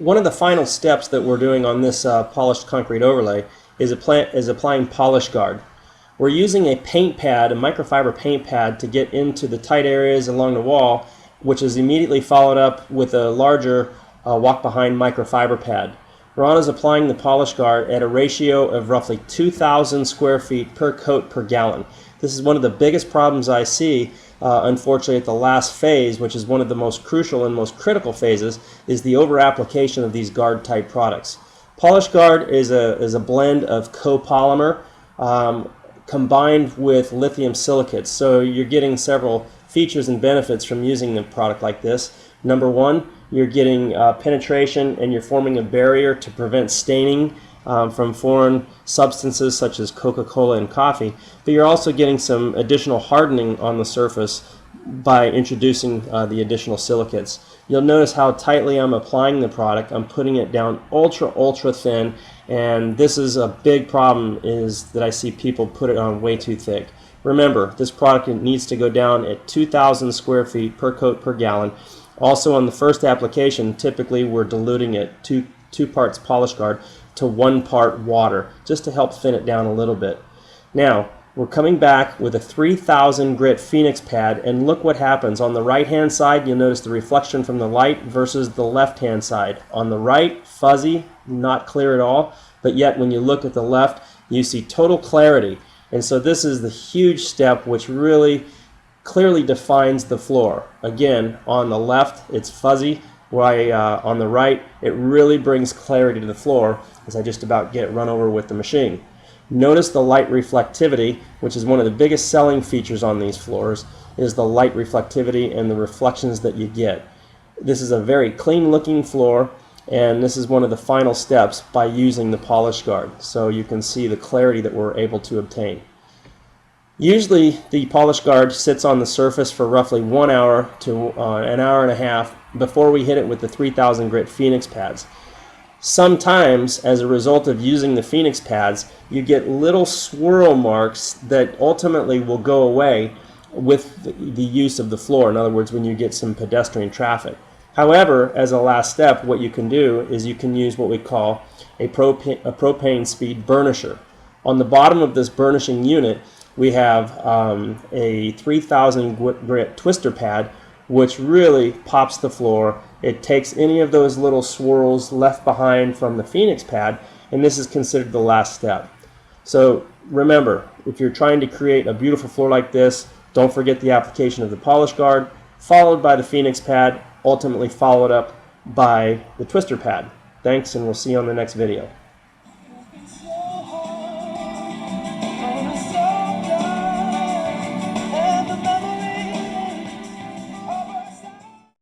One of the final steps that we're doing on this polished concrete overlay is applying polish guard. We're using a paint pad, a microfiber paint pad, to get into the tight areas along the wall, which is immediately followed up with a larger walk-behind microfiber pad. Ron is applying the polish guard at a ratio of roughly 2,000 square feet per coat per gallon. This is one of the biggest problems I see, unfortunately, at the last phase, which is one of the most crucial and most critical phases, is the over-application of these guard-type products. Polish guard is a blend of copolymer combined with lithium silicates, so you're getting several features and benefits from using a product like this. Number one, you're getting penetration, and you're forming a barrier to prevent staining from foreign substances such as Coca-Cola and coffee, but you're also getting some additional hardening on the surface by introducing the additional silicates. You'll notice how tightly I'm applying the product. I'm putting it down ultra thin, and this is a big problem, is that I see people put it on way too thick. Remember, this product needs to go down at 2,000 square feet per coat per gallon. Also, on the first application, typically we're diluting it two parts polish guard to 1 part water, just to help thin it down a little bit. Now, we're coming back with a 3,000 grit Phoenix pad, and look what happens. On the right hand side, you'll notice the reflection from the light versus the left hand side. On the right, fuzzy, not clear at all, but yet when you look at the left, you see total clarity. And so this is the huge step which really clearly defines the floor. Again, on the left it's fuzzy, while on the right it really brings clarity to the floor, as I just about get run over with the machine. Notice the light reflectivity, which is one of the biggest selling features on these floors, is the light reflectivity and the reflections that you get. This is a very clean looking floor, and this is one of the final steps by using the polish guard, so you can see the clarity that we're able to obtain. Usually the polish guard sits on the surface for roughly 1 hour to an hour and a half before we hit it with the 3,000 grit Phoenix pads. Sometimes, as a result of using the Phoenix pads, you get little swirl marks that ultimately will go away with the use of the floor. In other words, when you get some pedestrian traffic. However, as a last step, what you can do is you can use what we call a propane speed burnisher. On the bottom of this burnishing unit, we have a 3,000 grit twister pad, which really pops the floor. It takes any of those little swirls left behind from the Phoenix pad, and this is considered the last step. So remember, if you're trying to create a beautiful floor like this, don't forget the application of the polish guard, followed by the Phoenix pad, ultimately followed up by the twister pad. Thanks, and we'll see you on the next video.